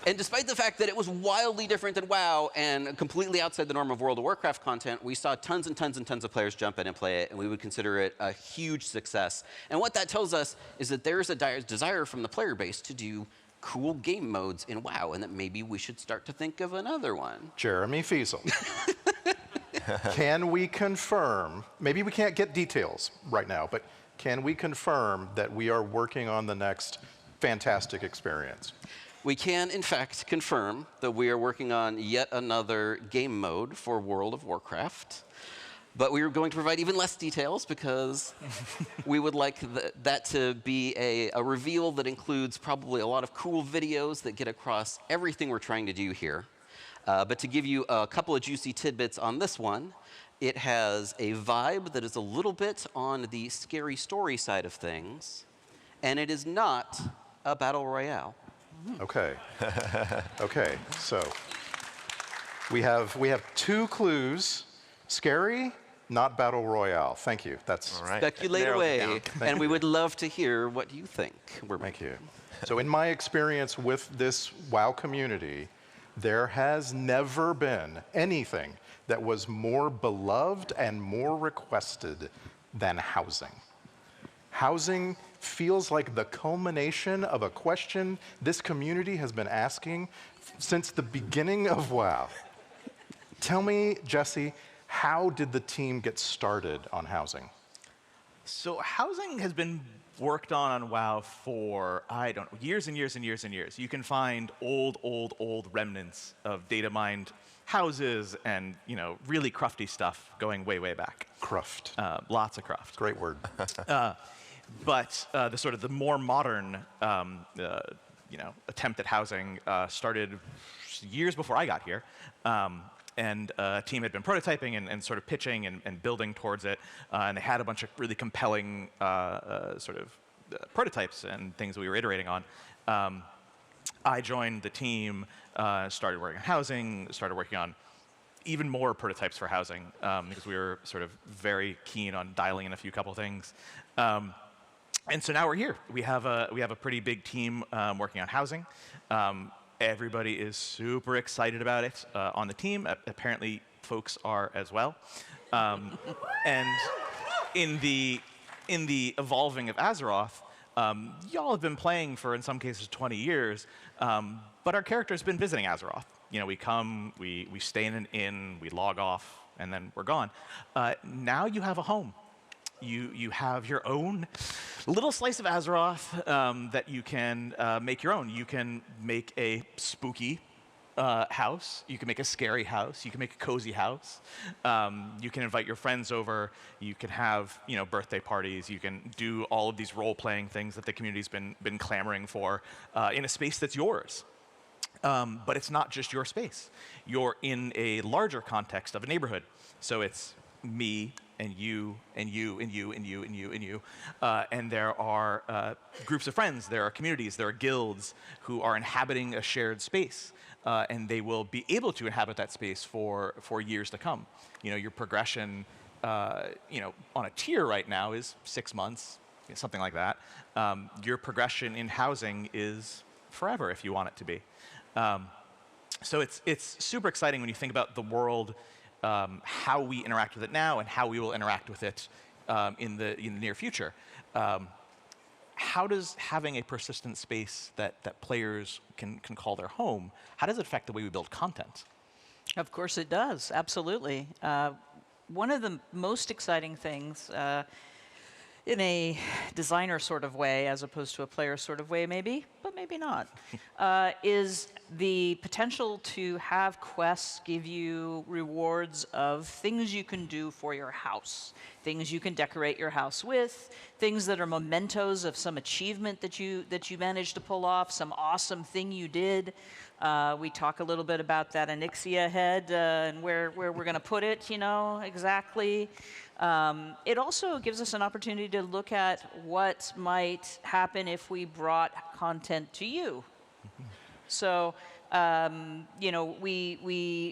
And despite the fact that it was wildly different than WoW and completely outside the norm of World of Warcraft content, we saw tons and tons and tons of players jump in and play it, and we would consider it a huge success. And what that tells us is that there's a desire from the player base to do cool game modes in WoW, and that maybe we should start to think of another one. Jeremy Feasel. Can we confirm, maybe we can't get details right now, but can we confirm that we are working on the next fantastic experience? We can, in fact, confirm that we are working on yet another game mode for World of Warcraft. But we are going to provide even less details because we would like that to be a reveal that includes probably a lot of cool videos that get across everything we're trying to do here. But to give you a couple of juicy tidbits on this one, it has a vibe that is a little bit on the scary story side of things, and it is not a battle royale. Okay. Okay. So we have 2 clues: scary, not battle royale. Thank you. That's All right. Speculate away, and we would love to hear what you think. Thank you. So in my experience with this WoW community, there has never been anything that was more beloved and more requested than housing. Housing feels like the culmination of a question this community has been asking since the beginning of WoW. Tell me, Jesse, how did the team get started on housing? So housing has been worked on WoW for, I don't know, years and years and years and years. You can find old remnants of data mined houses and, really crufty stuff going way, way back. Cruft. Lots of cruft. Great word. But the more modern, attempt at housing started years before I got here. And a team had been prototyping and sort of pitching and building towards it. And they had a bunch of really compelling prototypes and things that we were iterating on. I joined the team, started working on housing, started working on even more prototypes for housing because we were sort of very keen on dialing in a couple things. And so now we're here. We have a pretty big team working on housing. Everybody is super excited about it on the team. Apparently, folks are as well. And in the evolving of Azeroth, y'all have been playing for, in some cases, 20 years. But our character's been visiting Azeroth. We come, we stay in an inn, we log off, and then we're gone. Now you have a home. You have your own little slice of Azeroth that you can make your own. You can make a spooky house. You can make a scary house. You can make a cozy house. You can invite your friends over. You can have birthday parties. You can do all of these role-playing things that the community's been clamoring for in a space that's yours. But it's not just your space. You're in a larger context of a neighborhood. So it's me and you and you and you and you and you and you. And there are groups of friends, there are communities, there are guilds who are inhabiting a shared space. And they will be able to inhabit that space for years to come. Your progression on a tier right now is 6 months, something like that. Your progression in housing is forever if you want it to be. So it's super exciting when you think about the world, how we interact with it now and how we will interact with it in the near future. How does having a persistent space that players can call their home, how does it affect the way we build content? Of course it does, absolutely. One of the most exciting things in a designer sort of way, as opposed to a player sort of way, maybe, but maybe not, is the potential to have quests give you rewards of things you can do for your house, things you can decorate your house with, things that are mementos of some achievement that you managed to pull off, some awesome thing you did. We talk a little bit about that Onyxia head and where we're going to put it, exactly. It also gives us an opportunity to look at what might happen if we brought content to you. So, we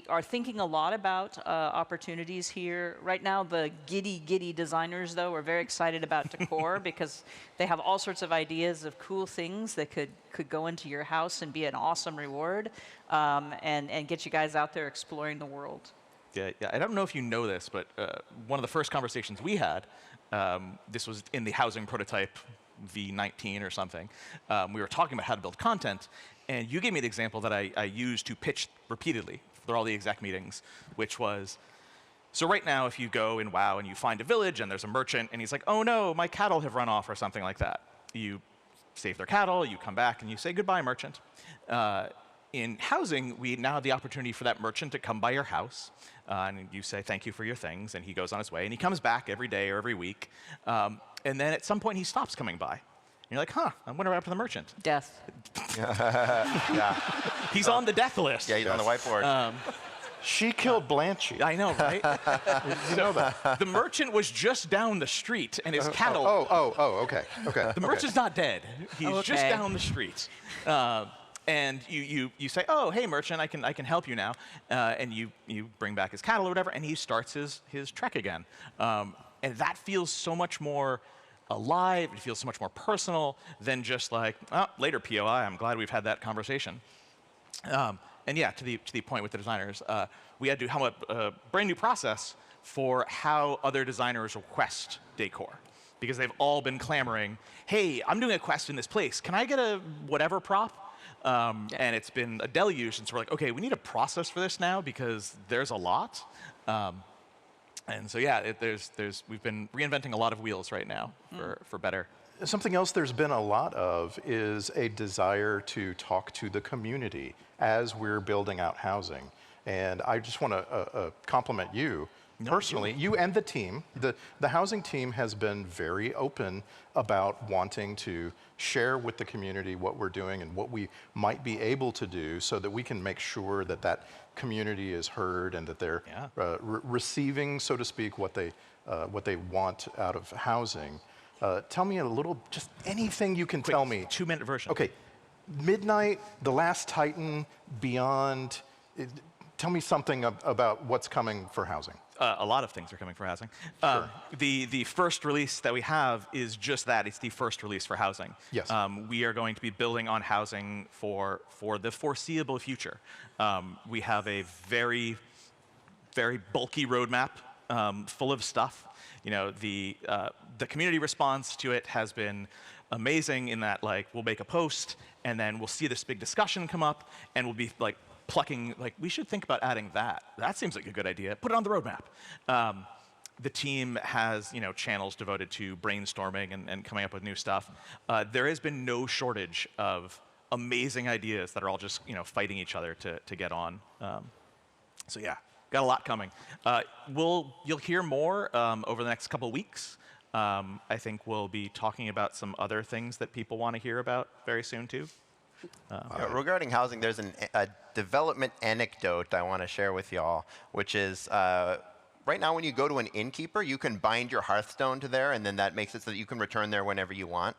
are thinking a lot about opportunities here. Right now, the giddy designers, though, are very excited about decor because they have all sorts of ideas of cool things that could go into your house and be an awesome reward and get you guys out there exploring the world. Yeah, I don't know if you know this, but one of the first conversations we had, this was in the housing prototype V19 or something, we were talking about how to build content, and you gave me the example that I used to pitch repeatedly through all the exec meetings, which was, so right now if you go in WoW and you find a village and there's a merchant and he's like, oh no, my cattle have run off or something like that. You save their cattle, you come back and you say, goodbye, merchant. In housing, we now have the opportunity for that merchant to come by your house, and you say thank you for your things, and he goes on his way, and he comes back every day or every week, and then at some point he stops coming by. And you're like, huh, I wonder what happened to the merchant. Death. Yeah. He's on the death list. Yeah, he's on the whiteboard. She killed Blanchie. I know, right? You know that. The merchant was just down the street, and his cattle. Okay. The merchant's not dead. He's just Okay. down the street. And you say, oh, hey, merchant, I can help you now. And you bring back his cattle or whatever, and he starts his trek again. And that feels so much more alive. It feels so much more personal than just like, oh, later, POI, I'm glad we've had that conversation. And yeah, to the point with the designers, we had to come up a brand new process for how other designers request decor. Because they've all been clamoring, hey, I'm doing a quest in this place. Can I get a whatever prop? And it's been a deluge, and so we're like, okay, we need a process for this now because there's a lot. And so yeah, we've been reinventing a lot of wheels right now for better. Something else there's been a lot of is a desire to talk to the community as we're building out housing. And I just want to compliment you personally, you and the team. The housing team has been very open about wanting to share with the community what we're doing and what we might be able to do so that we can make sure that that community is heard and that they're receiving, so to speak, what they want out of housing. Tell me a little, just anything you can tell me. 2-minute version. Okay, Midnight, The Last Titan, Beyond. Tell me something about what's coming for housing. A lot of things are coming for housing. Sure. The first release that we have is just that. It's the first release for housing. Yes. We are going to be building on housing for the foreseeable future. We have a very, very bulky roadmap full of stuff. You know, the community response to it has been amazing in that, like, we'll make a post and then we'll see this big discussion come up and we'll be like plucking, like, we should think about adding that. That seems like a good idea. Put it on the roadmap. The team has, channels devoted to brainstorming and coming up with new stuff. There has been no shortage of amazing ideas that are all just, fighting each other to get on. So yeah, got a lot coming. You'll hear more over the next couple of weeks. I think we'll be talking about some other things that people want to hear about very soon too. Regarding housing, there's a development anecdote I want to share with y'all, which is right now when you go to an innkeeper, you can bind your Hearthstone to there, and then that makes it so that you can return there whenever you want.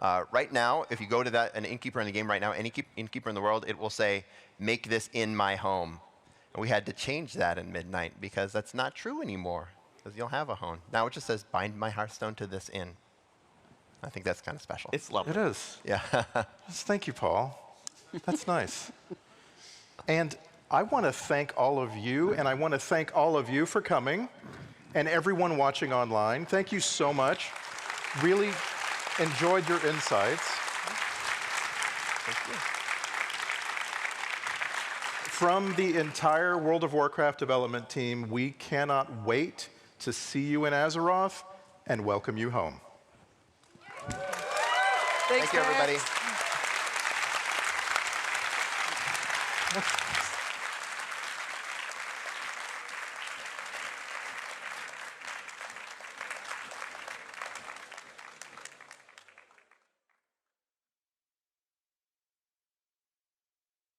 Right now, if you go to an innkeeper in the game right now, any innkeeper in the world, it will say, make this in my home. And we had to change that in Midnight because that's not true anymore, because you'll have a home. Now it just says, bind my Hearthstone to this inn. I think that's kind of special. It's lovely. It is. Yeah. Thank you, Paul. That's nice. And I want to thank all of you, and I want to thank all of you for coming, and everyone watching online. Thank you so much. Really enjoyed your insights. Thank you. From the entire World of Warcraft development team, we cannot wait to see you in Azeroth and welcome you home. Thank you, everybody. Terrence.